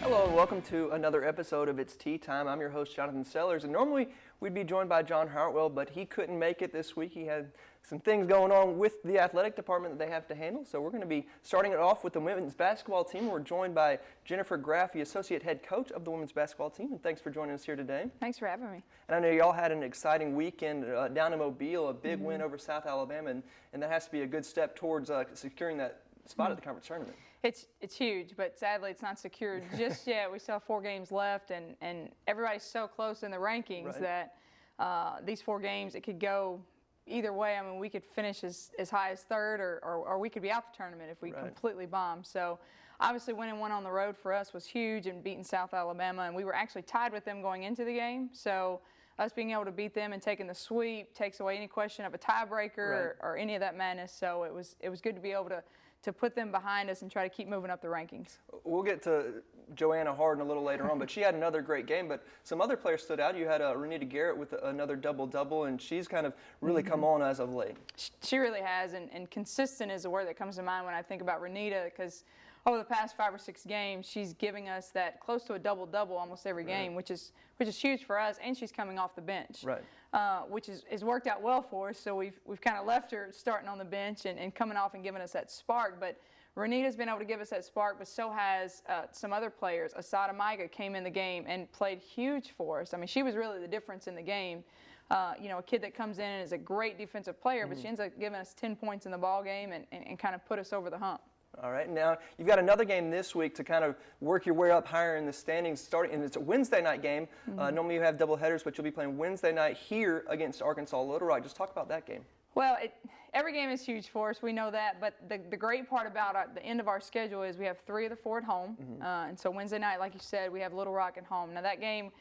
Hello and welcome to another episode of It's Tea Time. I'm your host, Jonathan Sellers, and normally we'd be joined by John Hartwell, but he couldn't make it this week. He had some things going on with the athletic department that they have to handle, so we're going to be starting it off with the women's basketball team. We're joined by Jennifer Graff, the associate head coach of the women's basketball team, and thanks for joining us here today. Thanks for having me. And I know y'all had an exciting weekend down in Mobile, a big win over South Alabama, and that has to be a good step towards securing that spot at the conference tournament. It's huge, but sadly it's not secured just yet. We still have 4 games left, and everybody's so close in the rankings that these 4 games, it could go either way. I mean, we could finish as high as 3rd, or we could be out the tournament if we completely bomb. So obviously winning one on the road for us was huge, and beating South Alabama, and we were actually tied with them going into the game. So us being able to beat them and taking the sweep takes away any question of a tiebreaker or any of that madness. So it was good to be able to put them behind us and try to keep moving up the rankings. We'll get to Joanna Harden a little later on, but she had another great game. But some other players stood out. You had Renita Garrett with another double-double, and she's kind of really come on as of late. She really has, and consistent is the word that comes to mind when I think about Renita, because over the past 5 or 6 games, she's giving us that close to a double-double almost every game, which is huge for us, and she's coming off the bench, which has worked out well for us. So we've kind of left her starting on the bench and coming off and giving us that spark. But Renita's been able to give us that spark, but so has some other players. Asada Maiga came in the game and played huge for us. I mean, she was really the difference in the game. You know, a kid that comes in and is a great defensive player, but she ends up giving us 10 points in the ball game and kind of put us over the hump. All right, now you've got another game this week to kind of work your way up higher in the standings, and it's a Wednesday night game. Normally you have double headers, but you'll be playing Wednesday night here against Arkansas Little Rock. Just talk about that game. Well, every game is huge for us. We know that, but the great part about the end of our schedule is we have 3 of the 4 at home, and so Wednesday night, like you said, we have Little Rock at home. Now that game,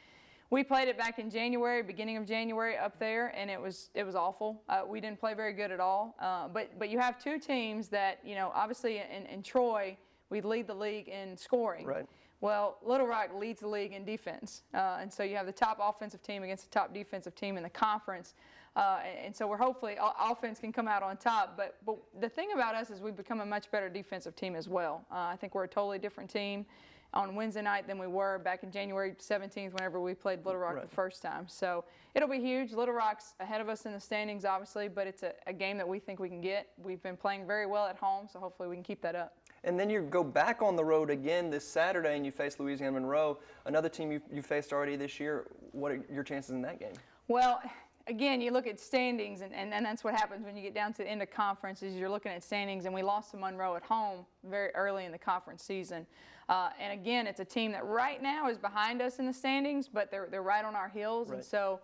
we played it back in January, beginning of January up there, and it was awful. We didn't play very good at all. But you have 2 teams that, you know, obviously in Troy, we lead the league in scoring. Right. Well, Little Rock leads the league in defense. And so you have the top offensive team against the top defensive team in the conference. And so we're hopefully offense can come out on top. But the thing about us is we've become a much better defensive team as well. I think we're a totally different team on Wednesday night than we were back in January 17th whenever we played Little Rock the first time. So it'll be huge. Little Rock's ahead of us in the standings, obviously, but it's a game that we think we can get. We've been playing very well at home, so hopefully we can keep that up. And then you go back on the road again this Saturday and you face Louisiana Monroe, another team you faced already this year. What are your chances in that game? Well, again, you look at standings, and that's what happens when you get down to the end of conference is you're looking at standings, and we lost to Monroe at home very early in the conference season. And again, it's a team that right now is behind us in the standings, but they're right on our heels, and so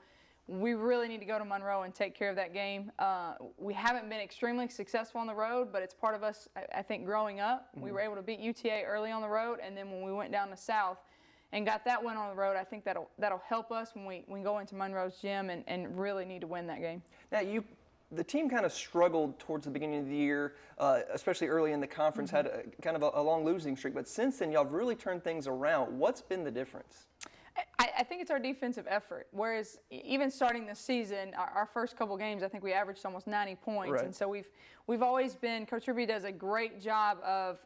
we really need to go to Monroe and take care of that game. We haven't been extremely successful on the road, but it's part of us, I think, growing up. We were able to beat UTA early on the road, and then when we went down to South and got that win on the road, I think that'll help us when we go into Monroe's gym and really need to win that game. Now, the team kind of struggled towards the beginning of the year, especially early in the conference, had kind of a long losing streak. But since then, y'all have really turned things around. What's been the difference? I think it's our defensive effort. Whereas even starting this season, our first couple games, I think we averaged almost 90 points. And so we've always been, Coach Ruby does a great job of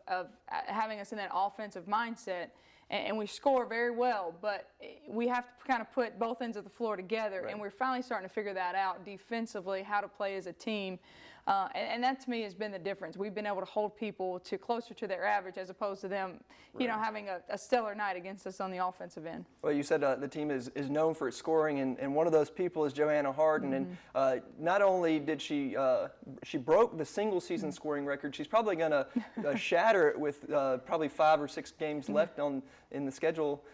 having us in that offensive mindset. And we score very well, but we have to kind of put both ends of the floor together, and we're finally starting to figure that out defensively, how to play as a team. And that, to me, has been the difference. We've been able to hold people to closer to their average as opposed to them, you know, having a stellar night against us on the offensive end. Well, you said the team is known for its scoring, and one of those people is Joanna Harden. And not only did she broke the single-season scoring record, she's probably going to shatter it with probably 5 or 6 games left in the schedule.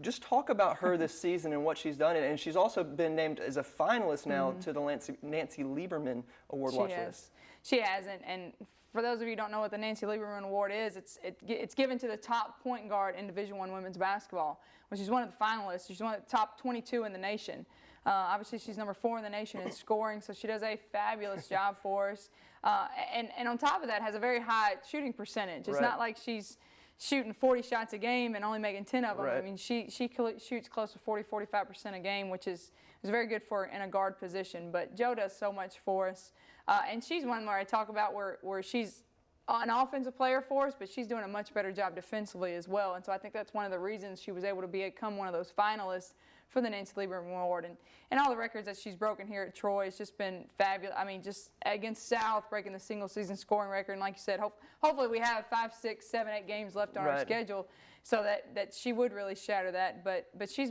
Just talk about her this season and what she's done. And she's also been named as a finalist now to the Nancy Lieberman Award watch list. She has. And for those of you who don't know what the Nancy Lieberman Award is, it's given to the top point guard in Division I women's basketball, which is one of the finalists. She's one of the top 22 in the nation. Obviously, she's number 4 in the nation in scoring, so she does a fabulous job for us. And on top of that, has a very high shooting percentage. It's not like she's shooting 40 shots a game and only making 10 of them. I mean, she shoots close to 40-45% a game, which is very good for her in a guard position. But Jo does so much for us. And she's one where I talk about where she's an offensive player for us, but she's doing a much better job defensively as well. And so I think that's one of the reasons she was able to become one of those finalists for the Nancy Lieberman Award. And all the records that she's broken here at Troy has just been fabulous. I mean, just against South, breaking the single-season scoring record. And like you said, hopefully we have 5, 6, 7, 8 games left on our schedule so that she would really shatter that. But she's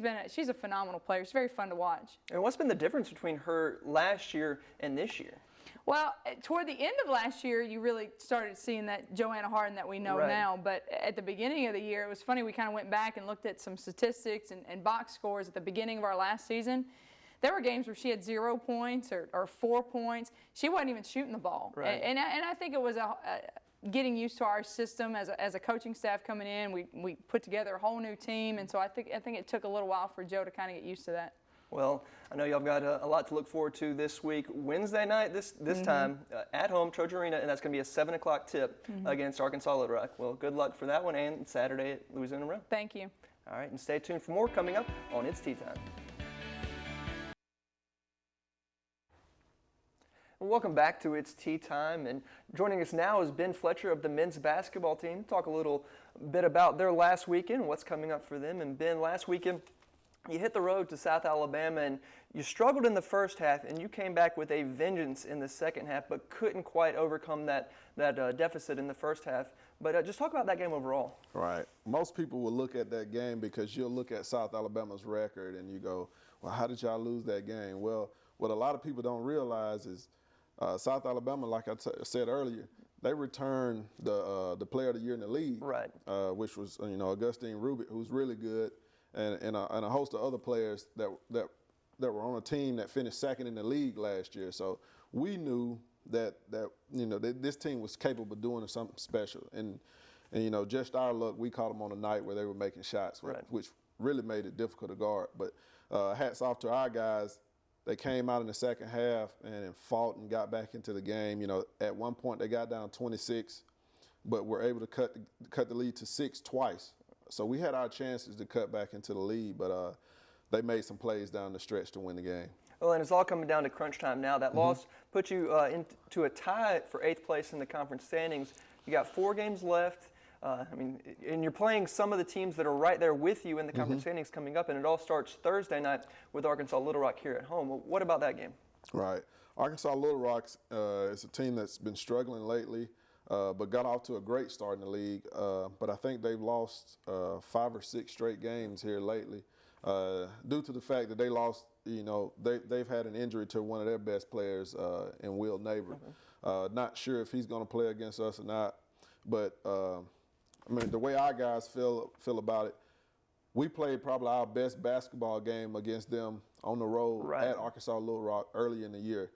a phenomenal player. She's very fun to watch. And what's been the difference between her last year and this year? Well, toward the end of last year, you really started seeing that Joanna Harden that we know now. But at the beginning of the year, it was funny. We kind of went back and looked at some statistics and box scores at the beginning of our last season. There were games where she had 0 points or 4 points. She wasn't even shooting the ball. And I think it was getting used to our system as a coaching staff coming in. We put together a whole new team. And so I think it took a little while for Joe to kind of get used to that. Well, I know y'all got a lot to look forward to this week. Wednesday night, this time, at home, Trojan Arena, and that's going to be a 7 o'clock tip against Arkansas Little Rock. Well, good luck for that one, and Saturday at Louisiana Monroe. Thank you. All right, and stay tuned for more coming up on It's Tea Time. Welcome back to It's Tea Time, and joining us now is Ben Fletcher of the men's basketball team. Talk a little bit about their last weekend, what's coming up for them. And Ben, last weekend, you hit the road to South Alabama, and you struggled in the first half, and you came back with a vengeance in the second half, but couldn't quite overcome that deficit in the first half. But just talk about that game overall. Right. Most people will look at that game because you'll look at South Alabama's record and you go, well, how did y'all lose that game? Well, what a lot of people don't realize is South Alabama, like I said earlier, they returned the player of the year in the league, which was Augustine Rubik, who's really good. And a host of other players that were on a team that finished second in the league last year. So we knew that this team was capable of doing something special. And just our luck, we caught them on a night where they were making shots, which really made it difficult to guard. But hats off to our guys. They came out in the second half and fought and got back into the game. At one point they got down 26, but were able to cut the lead to 6 twice. So we had our chances to cut back into the lead, but they made some plays down the stretch to win the game. Well, and it's all coming down to crunch time now. That loss put you into a tie for 8th place in the conference standings. You got 4 games left. And you're playing some of the teams that are right there with you in the conference standings coming up, and it all starts Thursday night with Arkansas Little Rock here at home. What about that game? Right. Arkansas Little Rock is a team that's been struggling lately. But got off to a great start in the league. But I think they've lost 5 or 6 straight games here lately due to the fact that they lost, they've had an injury to one of their best players in Will Neighbor. Not sure if he's going to play against us or not. But, the way our guys feel about it, we played probably our best basketball game against them on the road at Arkansas Little Rock early in the year.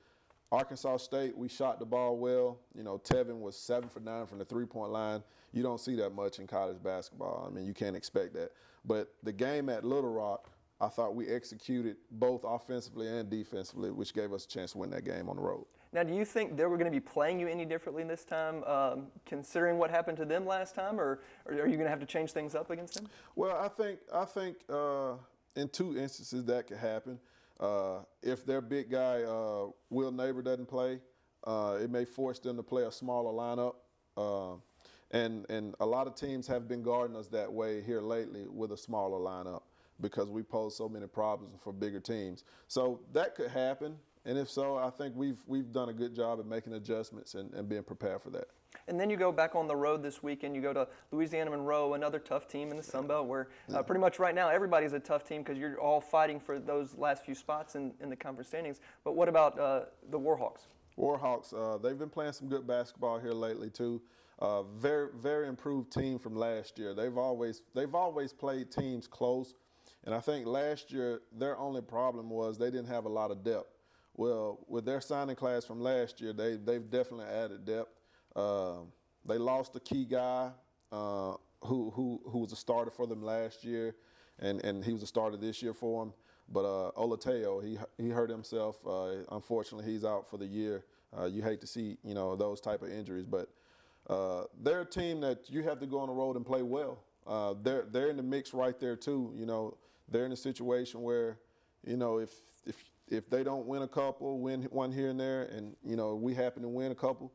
Arkansas State, we shot the ball well. Tevin was 7 for 9 from the three-point line. You don't see that much in college basketball. You can't expect that. But the game at Little Rock, I thought we executed both offensively and defensively, which gave us a chance to win that game on the road. Now, do you think they were going to be playing you any differently this time, considering what happened to them last time, or are you going to have to change things up against them? Well, I think in 2 instances that could happen. If their big guy, Will Neighbor, doesn't play, it may force them to play a smaller lineup. And a lot of teams have been guarding us that way here lately with a smaller lineup because we pose so many problems for bigger teams. So that could happen. And if so, I think we've done a good job at making adjustments and being prepared for that. And then you go back on the road this weekend. You go to Louisiana Monroe, another tough team in the Sun Belt, where pretty much right now everybody's a tough team because you're all fighting for those last few spots in the conference standings. But what about the Warhawks? Warhawks, they've been playing some good basketball here lately too. Very, very improved team from last year. They've always played teams close, and I think last year their only problem was they didn't have a lot of depth. Well, with their signing class from last year, they've definitely added depth. They lost a key guy who was a starter for them last year, and he was a starter this year for them. But Olateo, he hurt himself. Unfortunately, he's out for the year. You hate to see those type of injuries, but they're a team that you have to go on the road and play well. They're in the mix right there too. They're in a situation where if they don't win a couple, win one here and there, and we happen to win a couple,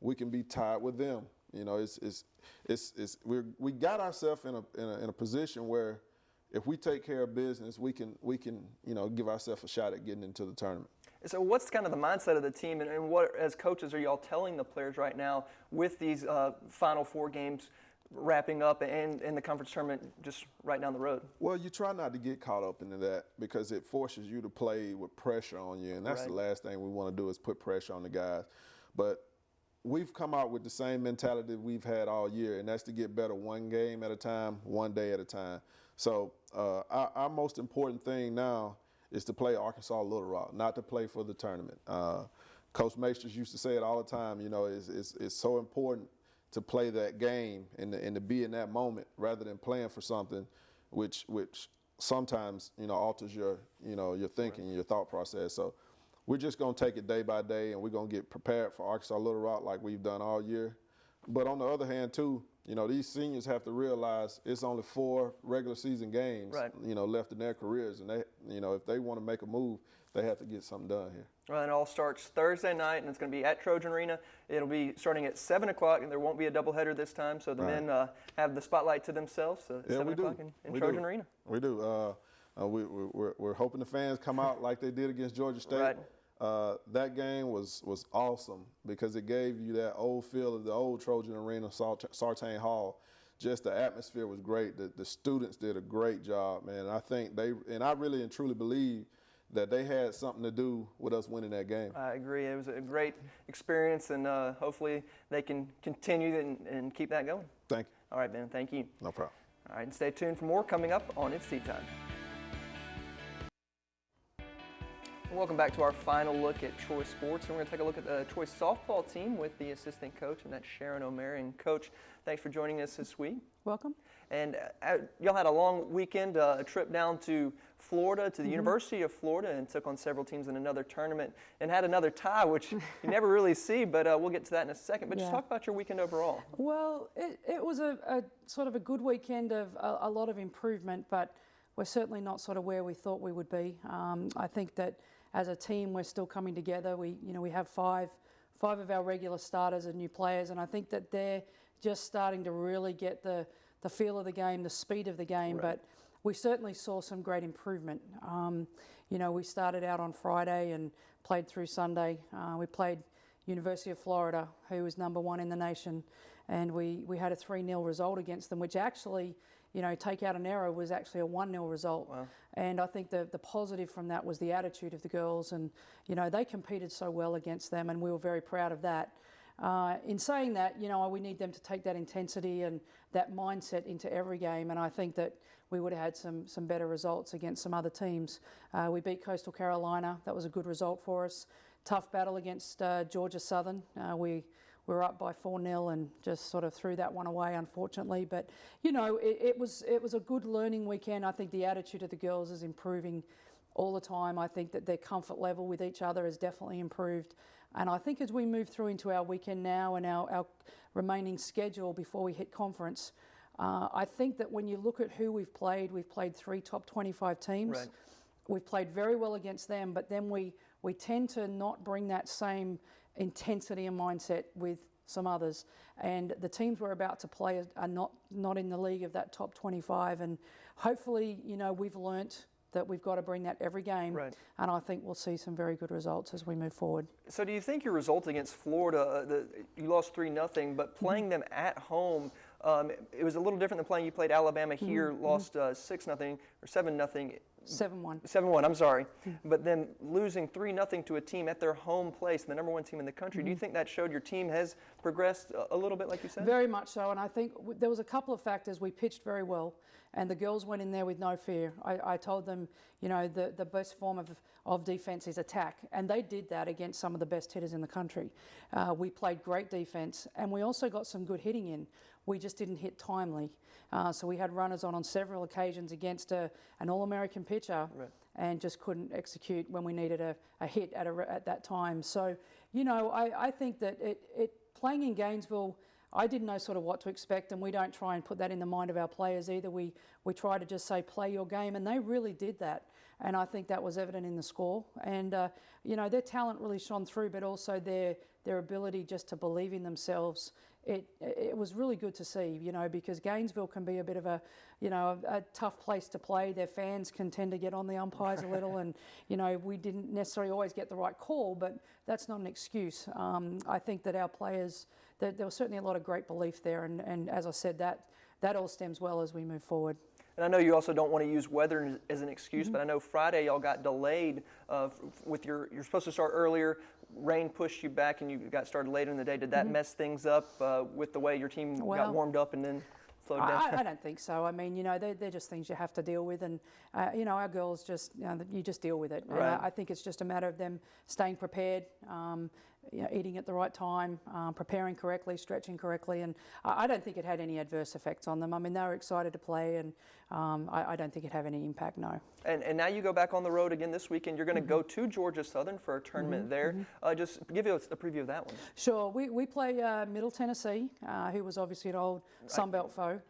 we can be tied with them. You know, we got ourselves in a position where if we take care of business, we can give ourselves a shot at getting into the tournament. So what's kind of the mindset of the team, and what, as coaches, are y'all telling the players right now with these Final Four games wrapping up and the conference tournament just right down the road? Well, you try not to get caught up into that because it forces you to play with pressure on you, and that's the last thing we want to do is put pressure on the guys. But we've come out with the same mentality we've had all year, and that's to get better one game at a time, one day at a time. So our most important thing now is to play Arkansas Little Rock, not to play for the tournament. Coach Maesters used to say it all the time, it's so important to play that game and to be in that moment rather than playing for something which sometimes, alters your thinking and your thought process. So we're just going to take it day by day, and we're going to get prepared for Arkansas Little Rock like we've done all year. But on the other hand, too, these seniors have to realize it's only 4 regular season games, left in their careers. And they, if they want to make a move, they have to get something done here. Well, it all starts Thursday night, and it's going to be at Trojan Arena. It'll be starting at 7 o'clock, and there won't be a doubleheader this time, so the men have the spotlight to themselves. So 7 o'clock in Trojan Arena. We do. We're hoping the fans come out like they did against Georgia State. Right. That game was awesome because it gave you that old feel of the old Trojan Arena, Sartain Hall. Just the atmosphere was great. The students did a great job, man. And I think I really and truly believe that they had something to do with us winning that game. I agree. It was a great experience, and hopefully they can continue and keep that going. Thank you. All right, Ben. Thank you. No problem. All right, and stay tuned for more coming up on It's Tea Time. Welcome back to our final look at Troy sports, and we're going to take a look at the Troy softball team with the assistant coach, and that's Sharon O'Mary. And Coach, thanks for joining us this week. Welcome. And y'all had a long weekend, a trip down to Florida, to the University of Florida, and took on several teams in another tournament and had another tie, which you never really see, but we'll get to that in a second. But just talk about your weekend overall. Well, it was a sort of a good weekend of a lot of improvement, but we're certainly not sort of where we thought we would be. I think that as a team, we're still coming together. We have five of our regular starters and new players, and I think that they're just starting to really get the feel of the game, the speed of the game. Right. But we certainly saw some great improvement. We started out on Friday and played through Sunday. We played University of Florida, who was number 1 in the nation, and we had a 3-0 result against them, which actually, take out an error, was actually a 1-0 result. Wow. And I think the positive from that was the attitude of the girls, and they competed so well against them, and we were very proud of that. In saying that, we need them to take that intensity and that mindset into every game, and I think that we would have had some better results against some other teams. We beat Coastal Carolina. That was a good result for us. Tough battle against Georgia Southern. We were up by 4-0 and just sort of threw that one away, unfortunately. But, it was a good learning weekend. I think the attitude of the girls is improving all the time. I think that their comfort level with each other has definitely improved. And I think as we move through into our weekend now and our remaining schedule before we hit conference, I think that when you look at who we've played 3 top 25 teams. Right. We've played very well against them, but then we tend to not bring that same intensity and mindset with some others. And the teams we're about to play are not in the league of that top 25. And hopefully, we've learnt that we've got to bring that every game. Right. And I think we'll see some very good results as we move forward. So do you think your result against Florida, you lost 3-0, but playing them at home, it was a little different than playing, you played Alabama here, lost 6-0 or 7-0. 7-1. 7-1, I'm sorry. But then losing 3-0 to a team at their home place, the number 1 team in the country, do you think that showed your team has progressed a little bit, like you said? Very much so, and I think there was a couple of factors. We pitched very well, and the girls went in there with no fear. I told them, the best form of defence is attack, and they did that against some of the best hitters in the country. We played great defence, and we also got some good hitting in. We just didn't hit timely. So we had runners on several occasions against an All-American pitcher, Right. and just couldn't execute when we needed a hit at that time. So, I think that playing in Gainesville, I didn't know sort of what to expect, and we don't try and put that in the mind of our players either. We try to just say, play your game, and they really did that. And I think that was evident in the score. And, you know, their talent really shone through, but also their ability just to believe in themselves. It was really good to see, you know, because Gainesville can be a bit of a, you know, a tough place to play. Their fans can tend to get on the umpires a little, and, you know, we didn't necessarily always get the right call, but that's not an excuse. I think that our players, there was certainly a lot of great belief there, and as I said, that all stems well as we move forward. And I know you also don't want to use weather as an excuse, but I know Friday y'all got delayed with you're supposed to start earlier. Rain pushed you back and you got started later in the day. Did that mess things up with the way your team got warmed up and then slowed down? I don't think so. I mean, you know, they're just things you have to deal with, and you know, our girls just, you know, you just deal with it. Right. And I think it's just a matter of them staying prepared, you know, eating at the right time, preparing correctly, stretching correctly, and I don't think it had any adverse effects on them. I mean, they were excited to play, and I don't think it had any impact, no. And now you go back on the road again this weekend. You're going to go to Georgia Southern for a tournament there. Just give you a preview of that one. Sure. We play Middle Tennessee, who was obviously an old Sunbelt foe,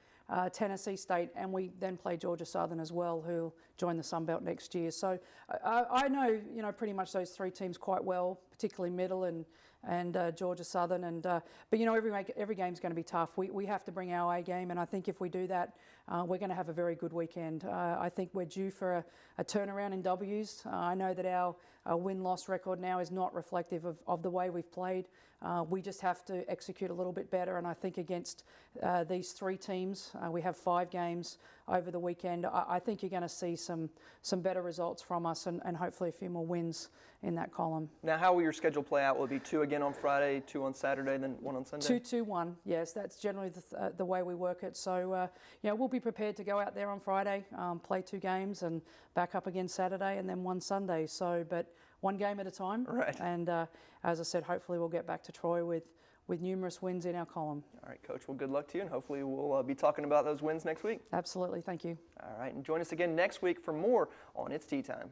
Tennessee State, and we then play Georgia Southern as well, who'll join the Sunbelt next year. So I know, you know, pretty much those three teams quite well, particularly Middle and Georgia Southern. And but you know, every game's going to be tough. We have to bring our A game, and I think if we do that, we're going to have a very good weekend. I think we're due for a turnaround in W's. I know that our win-loss record now is not reflective of the way we've played. We just have to execute a little bit better, and I think against these three teams, we have 5 games over the weekend. I think you're going to see some better results from us, and hopefully a few more wins in that column. Now, how will your schedule play out? Will it be 2 again on Friday, 2 on Saturday, then 1 on Sunday? 2-2-1. Yes, that's generally the way we work it. So, you know, we'll be prepared to go out there on Friday, play 2 games, and back up again Saturday, and then 1 Sunday. So, but 1 game at a time. Right. And as I said, hopefully we'll get back to Troy with numerous wins in our column. All right, Coach. Well, good luck to you, and hopefully we'll be talking about those wins next week. Absolutely. Thank you. All right, and join us again next week for more on It's Tea Time.